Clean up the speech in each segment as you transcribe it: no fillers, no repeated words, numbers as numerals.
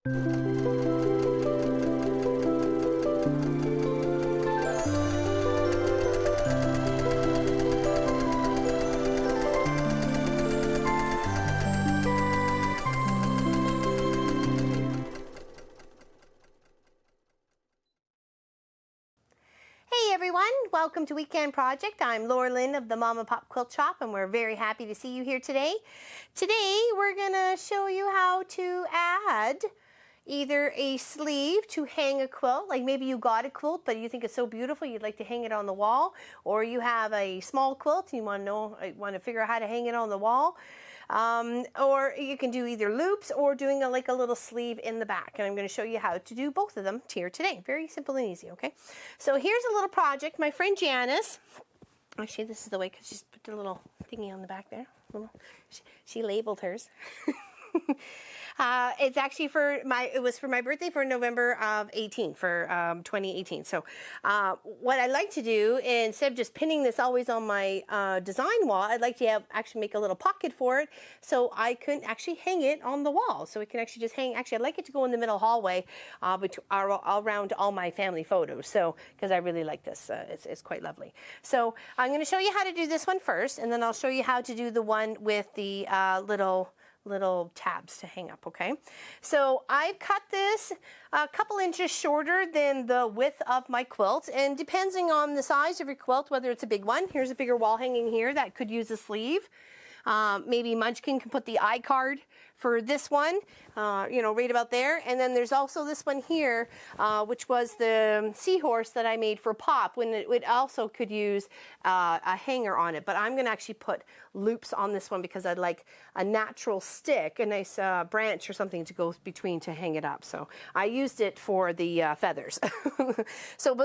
Hey everyone, welcome to Weekend Project. I'm Laura Lynn of the Mama Pop Quilt Shop, and we're very happy to see you here today. Today we're gonna show you how to add either a sleeve to hang a quilt, like maybe you got a quilt but you think it's so beautiful you'd like to hang it on the wall, or you have a small quilt and you want to figure out how to hang it on the wall. Or you can do either loops or doing like a little sleeve in the back, and I'm going to show you how to do both of them here today. Very simple and easy, okay? So here's a little project. My friend Janice, actually this is the way, because she's put the little thingy on the back there. She labeled hers. It's actually it was for my birthday for November of 2018. So what I like to do, instead of just pinning this always on my design wall, I'd like to actually make a little pocket for it so I can actually hang it on the wall. So it can actually just hang. Actually, I'd like it to go in the middle hallway around all my family photos. So, because I really like this, it's quite lovely. So I'm going to show you how to do this one first, and then I'll show you how to do the one with the little tabs to hang up, okay? So I've cut this a couple inches shorter than the width of my quilt, and depending on the size of your quilt, whether it's a big one, here's a bigger wall hanging here that could use a sleeve. Maybe Munchkin can put the iCard for this one, right about there. And then there's also this one here, which was the seahorse that I made for Pop, when it also could use a hanger on it. But I'm going to actually put loops on this one because I'd like a natural stick, a nice branch or something to go between to hang it up. So I used it for the feathers. But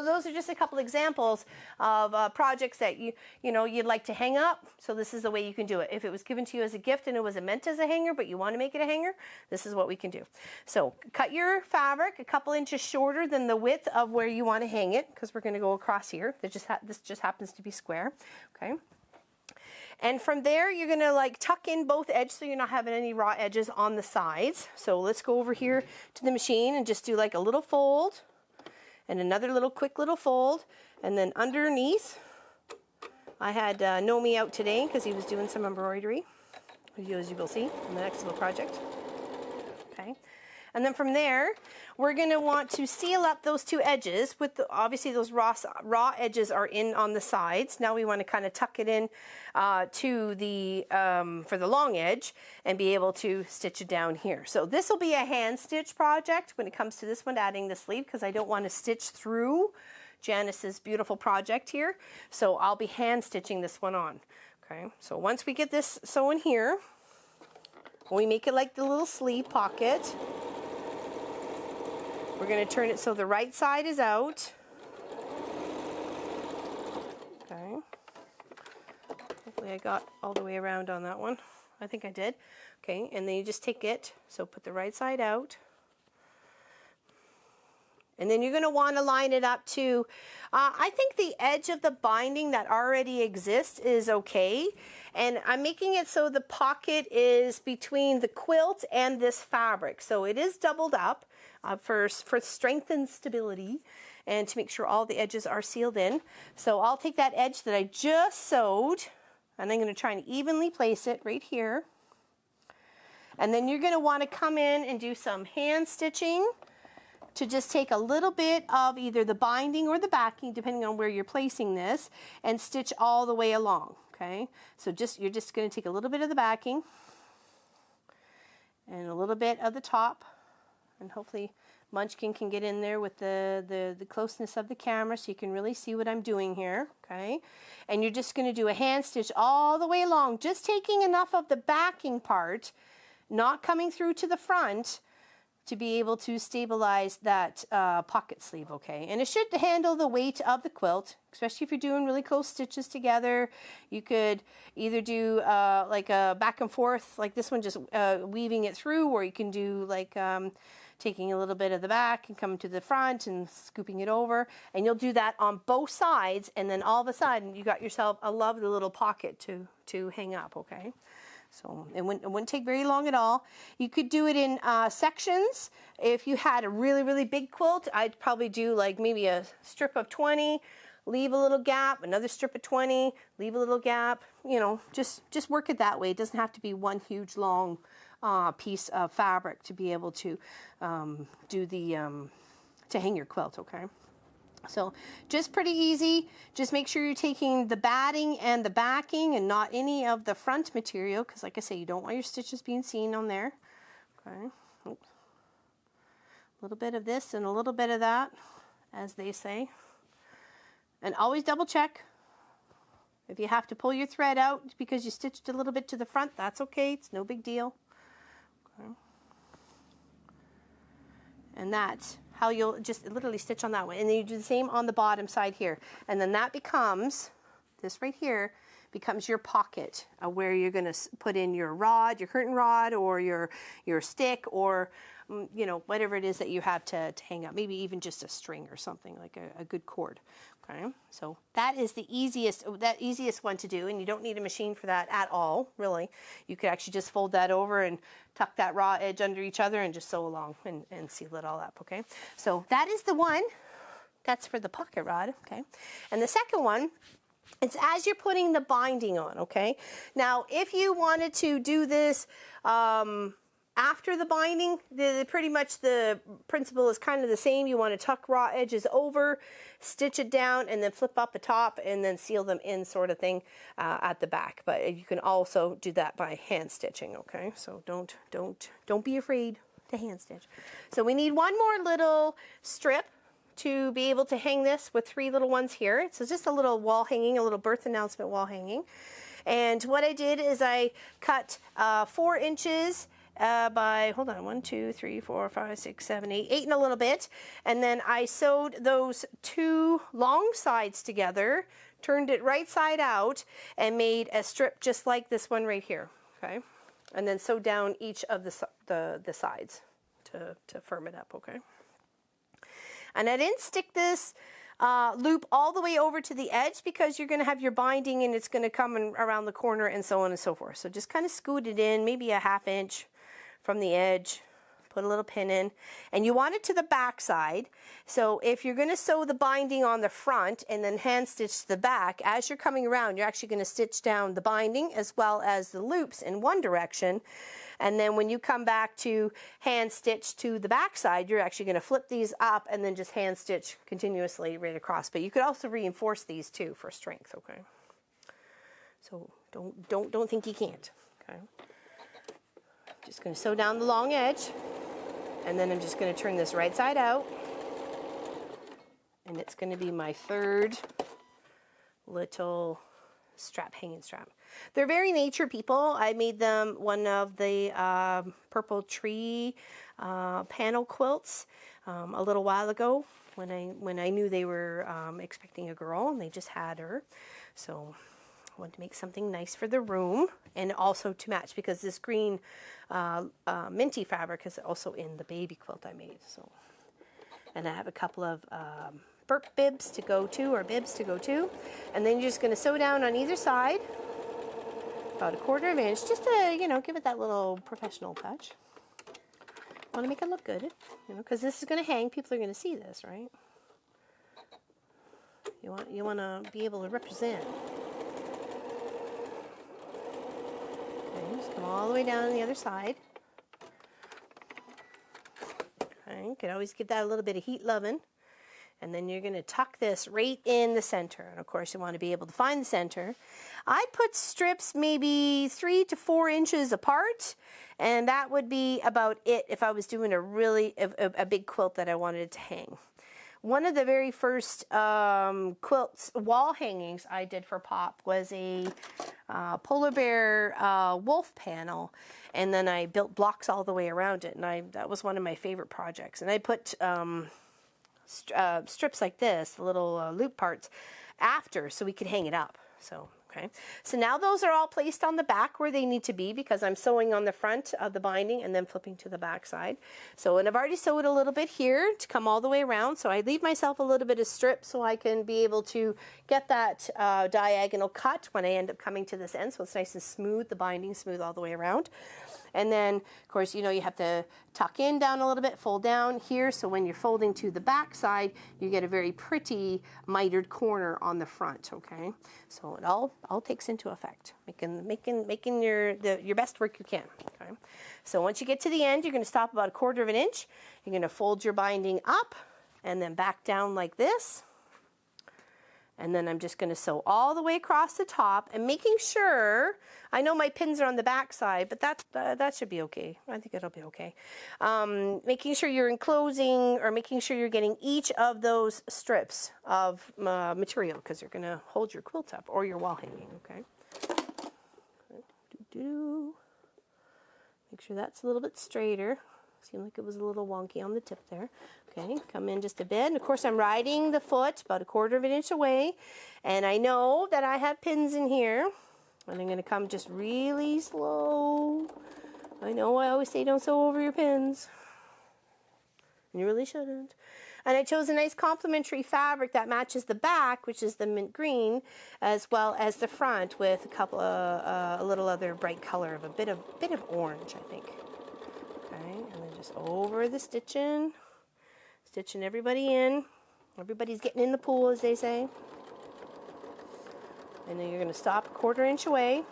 those are just a couple examples of projects that you'd like to hang up. So this is the way you can do it. If it was given to you as a gift and it wasn't meant as a hanger, but you want to make it a hanger, this is what we can do. So cut your fabric a couple inches shorter than the width of where you want to hang it, because we're going to go across here. This just happens to be square, okay? And from there, you're going to tuck in both edges so you're not having any raw edges on the sides. So let's go over here to the machine and just do like a little fold and another quick little fold. And then underneath, I had Nomi out today because he was doing some embroidery, as you will see in the next little project. Okay. And then from there, we're going to want to seal up those two edges with obviously those raw edges are in on the sides. Now we want to kind of tuck it in to the for the long edge and be able to stitch it down here. So this will be a hand stitch project when it comes to this one, adding the sleeve, because I don't want to stitch through Janice's beautiful project here. So I'll be hand stitching this one on. Okay. So once we get this sewn here, we make it like the little sleeve pocket. We're going to turn it so the right side is out. Okay. Hopefully I got all the way around on that one. I think I did. Okay, and then you just take it, so put the right side out. And then you're going to want to line it up to, I think the edge of the binding that already exists is okay. And I'm making it so the pocket is between the quilt and this fabric. So it is doubled up for strength and stability, and to make sure all the edges are sealed in. So I'll take that edge that I just sewed, and I'm going to try and evenly place it right here. And then you're going to want to come in and do some hand stitching to just take a little bit of either the binding or the backing, depending on where you're placing this, and stitch all the way along, okay? So you're just going to take a little bit of the backing and a little bit of the top, and hopefully Munchkin can get in there with the closeness of the camera so you can really see what I'm doing here, okay? And you're just going to do a hand stitch all the way along, just taking enough of the backing part, not coming through to the front, to be able to stabilize that pocket sleeve, okay? And it should handle the weight of the quilt, especially if you're doing really close stitches together. You could either do like a back and forth, like this one, just weaving it through, or you can do like taking a little bit of the back and coming to the front and scooping it over. And you'll do that on both sides, and then all of a sudden you got yourself a lovely little pocket to hang up, okay? So it wouldn't take very long at all. You could do it in sections. If you had a really, really big quilt, I'd probably do like maybe a strip of 20, leave a little gap, another strip of 20, leave a little gap, you know, just work it that way. It doesn't have to be one huge long piece of fabric to be able to do the, to hang your quilt, okay? So just pretty easy. Just make sure you're taking the batting and the backing and not any of the front material, because like I say, you don't want your stitches being seen on there. Okay. Oops. A little bit of this and a little bit of that, as they say. And always double check. If you have to pull your thread out because you stitched a little bit to the front, that's okay. It's no big deal. Okay. And that's how you'll just literally stitch on that one. And then you do the same on the bottom side here. And then that becomes, this right here, becomes your pocket where you're going to put in your rod, your curtain rod, or your stick, or you know, whatever it is that you have to hang up. Maybe even just a string or something, like a good cord. Okay, so that is the easiest one to do, and you don't need a machine for that at all, really. You could actually just fold that over and tuck that raw edge under each other and just sew along and seal it all up, okay? So that is the one. That's for the pocket rod, okay? And the second one, it's as you're putting the binding on, okay? Now, if you wanted to do this after the binding, pretty much the principle is kind of the same. You want to tuck raw edges over, stitch it down, and then flip up the top, and then seal them in, sort of thing, at the back. But you can also do that by hand stitching. Okay, so don't be afraid to hand stitch. So we need one more little strip to be able to hang this with 3 little ones here. So just a little wall hanging, a little birth announcement wall hanging. And what I did is I cut 4 inches. By, hold on, 1, 2, 3, 4, 5, 6, 7, 8 and a little bit. And then I sewed those 2 long sides together, turned it right side out, and made a strip just like this one right here, okay? And then sewed down each of the sides to firm it up, okay? And I didn't stick this loop all the way over to the edge because you're going to have your binding and it's going to come around the corner and so on and so forth. So just kind of scoot it in, maybe a 1/2 inch from the edge, put a little pin in, and you want it to the back side. So if you're going to sew the binding on the front and then hand stitch to the back, as you're coming around, you're actually going to stitch down the binding as well as the loops in one direction. And then when you come back to hand stitch to the back side, you're actually going to flip these up and then just hand stitch continuously right across. But you could also reinforce these too for strength, okay? So don't think you can't, okay? Just going to sew down the long edge, and then I'm just going to turn this right side out, and it's going to be my 3rd little strap, hanging strap. They're very nature people. I made them one of the purple tree panel quilts a little while ago when I knew they were expecting a girl, and they just had her. So I wanted to make something nice for the room and also to match, because this green minty fabric is also in the baby quilt I made. So, and I have a couple of burp bibs to go to, and then you're just going to sew down on either side about 1/4 inch, just to, you know, give it that little professional touch. Want to make it look good, you know, because this is going to hang. People are going to see this, right? You want to be able to represent. Okay, just come all the way down on the other side. Okay, you can always give that a little bit of heat loving. And then you're going to tuck this right in the center. And of course, you want to be able to find the center. I put strips maybe 3 to 4 inches apart, and that would be about it if I was doing a big quilt that I wanted to hang. One of the very first quilts, wall hangings I did for Pop was a polar bear wolf panel, and then I built blocks all the way around it, and that was one of my favorite projects. And I put strips like this, the little loop parts, after, so we could hang it up. So Okay, so now those are all placed on the back where they need to be because I'm sewing on the front of the binding and then flipping to the back side. So, and I've already sewed a little bit here to come all the way around. So I leave myself a little bit of strip so I can be able to get that diagonal cut when I end up coming to this end. So it's nice and smooth, the binding smooth all the way around. And then, of course, you know, you have to tuck in down a little bit, fold down here. So when you're folding to the back side, you get a very pretty mitered corner on the front, okay? So it all takes into effect, making your best work you can, okay? So once you get to the end, you're going to stop about 1/4 of an inch. You're going to fold your binding up and then back down like this. And then I'm just going to sew all the way across the top and making sure, I know my pins are on the back side, but that should be okay. I think it'll be okay. Making sure you're enclosing or making sure you're getting each of those strips of material because you're going to hold your quilt up or your wall hanging, okay? Make sure that's a little bit straighter. Seemed like it was a little wonky on the tip there. Okay, come in just a bit. And of course, I'm riding the foot about 1/4 of an inch away. And I know that I have pins in here. And I'm going to come just really slow. I know I always say don't sew over your pins. And you really shouldn't. And I chose a nice complementary fabric that matches the back, which is the mint green, as well as the front with a little other bright color of a bit of orange, I think. Okay, and then just over the stitching everybody in. Everybody's getting in the pool, as they say. And then you're going to stop 1/4 inch away.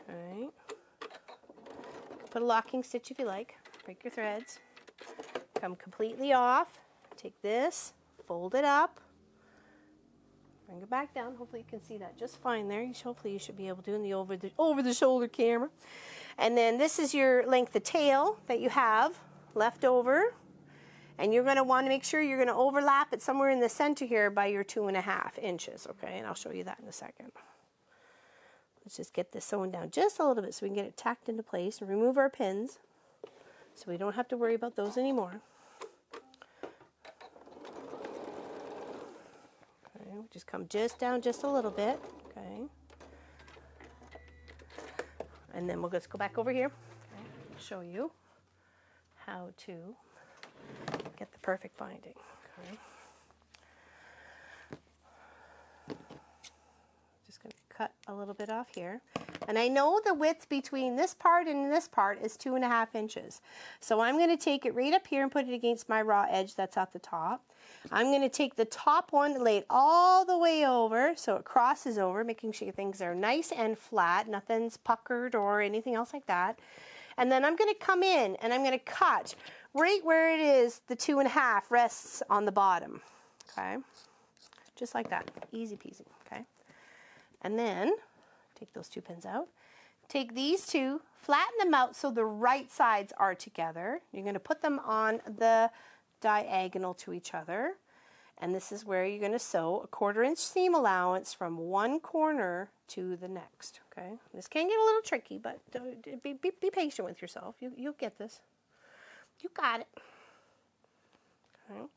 Okay. Put a locking stitch if you like. Break your threads. Come completely off. Take this, fold it up. Bring it back down. Hopefully you can see that just fine there. Hopefully you should be able to in the over the shoulder camera. And then this is your length of tail that you have left over. And you're going to want to make sure you're going to overlap it somewhere in the center here by your 2.5 inches. Okay, and I'll show you that in a second. Let's just get this sewn down just a little bit so we can get it tacked into place and remove our pins so we don't have to worry about those anymore. Just come just down just a little bit, okay? And then we'll just go back over here. Okay. Show you how to get the perfect binding, okay? Just going to cut a little bit off here. And I know the width between this part and this part is 2.5 inches. So I'm going to take it right up here and put it against my raw edge that's at the top. I'm going to take the top one, lay it all the way over so it crosses over, making sure things are nice and flat, nothing's puckered or anything else like that. And then I'm going to come in and I'm going to cut right where it is the 2.5 rests on the bottom, okay? Just like that, easy peasy, okay? And then take those 2 pins out. Take these 2, flatten them out so the right sides are together. You're going to put them on the diagonal to each other. And this is where you're going to sew a 1/4 inch seam allowance from one corner to the next. Okay, this can get a little tricky, but be patient with yourself. You'll get this. You got it. Okay. And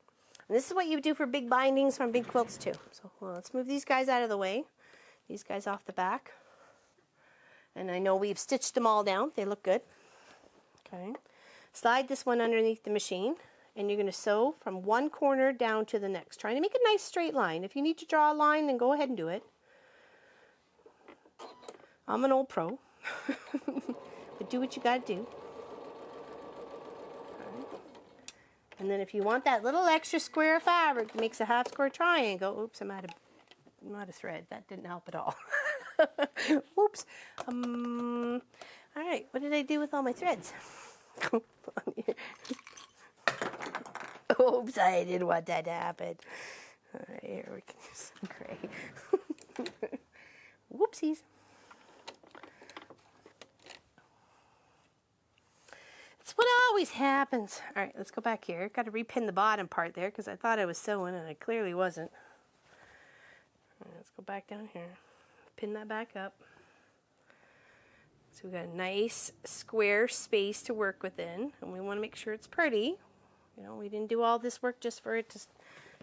this is what you do for big bindings from big quilts too. So let's move these guys out of the way. These guys off the back. And I know we've stitched them all down. They look good. Okay. Slide this one underneath the machine. And you're going to sew from one corner down to the next. Trying to make a nice straight line. If you need to draw a line, then go ahead and do it. I'm an old pro. But do what you got to do. Okay. And then if you want that little extra square of fabric that makes a half square triangle. Oops, I'm out of thread. That didn't help at all. Oops. All right, what did I do with all my threads? Oops, I didn't want that to happen. All right, here we can use some gray. Whoopsies. It's what always happens. All right, let's go back here. Got to repin the bottom part there because I thought I was sewing and I clearly wasn't. All right, let's go back down here. Pin that back up. So we've got a nice square space to work within, and we want to make sure it's pretty. You know, we didn't do all this work just for it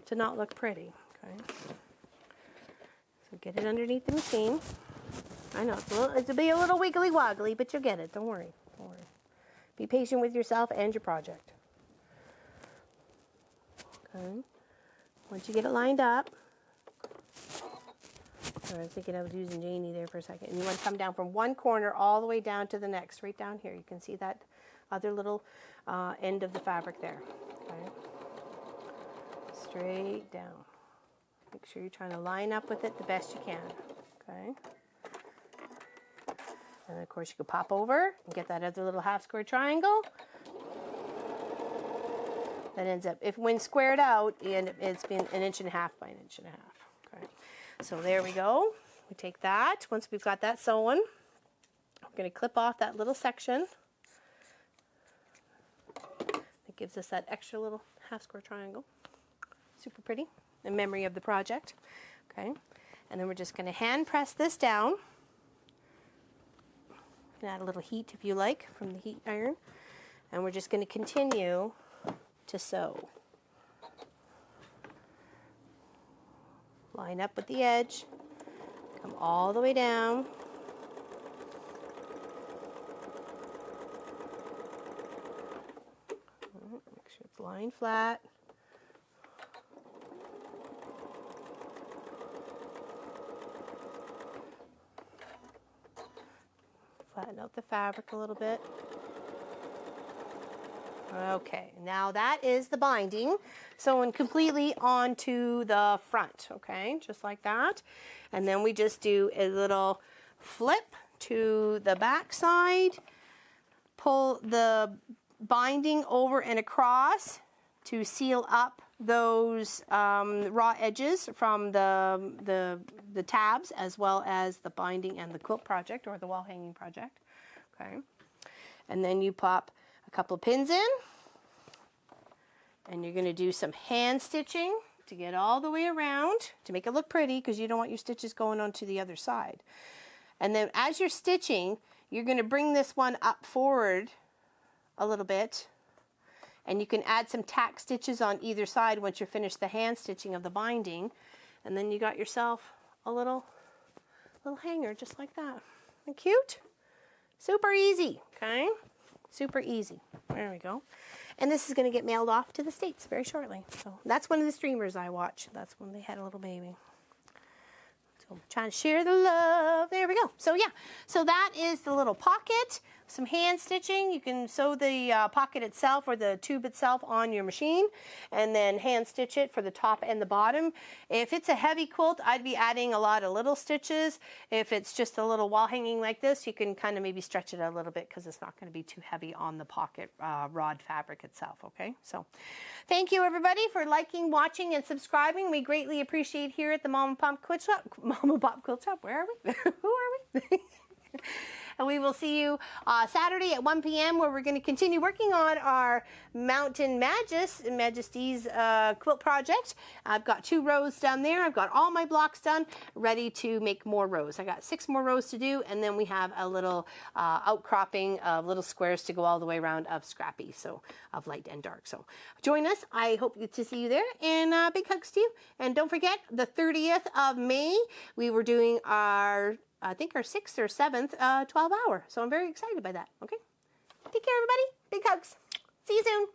to not look pretty. Okay. So get it underneath the machine. I know it'll be a little wiggly woggly, but you'll get it. Don't worry. Don't worry. Be patient with yourself and your project. Okay. Once you get it lined up, I was thinking I was using Janie there for a second. And you want to come down from one corner all the way down to the next, right down here. You can see that other little end of the fabric there. Okay. Straight down. Make sure you're trying to line up with it the best you can. Okay. And of course you can pop over and get that other little half square triangle. That ends up, if when squared out, it's been 1.5 inches by 1.5 inches. Okay. So there we go. We take that. Once we've got that sewn, we're going to clip off that little section. It gives us that extra little half square triangle. Super pretty, in memory of the project. Okay. And then we're just going to hand press this down. You can add a little heat if you like from the heat iron. And we're just going to continue to sew. Line up with the edge, come all the way down. Make sure it's lying flat. Flatten out the fabric a little bit. Okay, now that is the binding sewn completely onto the front, okay, just like that. And then we just do a little flip to the back side, pull the binding over and across to seal up those raw edges from the tabs, as well as the binding and the quilt project or the wall hanging project, okay. And then you pop a couple of pins in, and you're going to do some hand stitching to get all the way around to make it look pretty, because you don't want your stitches going onto the other side. And then as you're stitching, you're going to bring this one up forward a little bit, and you can add some tack stitches on either side once you're finished the hand stitching of the binding, and then you got yourself a little hanger just like that. Isn't it cute? Super easy, okay? Super easy. There we go. And this is going to get mailed off to the States very shortly. So that's one of the streamers I watch. That's when they had a little baby. So I'm trying to share the love. There we go. So yeah, so that is the little pocket. Some hand stitching. You can sew the pocket itself or the tube itself on your machine, and then hand stitch it for the top and the bottom. If it's a heavy quilt, I'd be adding a lot of little stitches. If it's just a little wall hanging like this, you can kind of maybe stretch it a little bit, because it's not going to be too heavy on the pocket rod fabric itself. Okay, so thank you everybody for liking, watching, and subscribing. We greatly appreciate here at the Mom and Pop Quilt Shop. Mom and Pop Quilt Shop. Where are we? Who are we? And we will see you Saturday at 1 p.m. where we're going to continue working on our Mountain Majesty's quilt project. I've got 2 rows down there. I've got all my blocks done, ready to make more rows. I got 6 more rows to do, and then we have a little outcropping of little squares to go all the way around of Scrappy, so of light and dark. So join us. I hope to see you there, and big hugs to you. And don't forget, the 30th of May, we were doing our, I think, our 6th or 7th 12-hour. So I'm very excited by that. Okay? Take care, everybody. Big hugs. See you soon.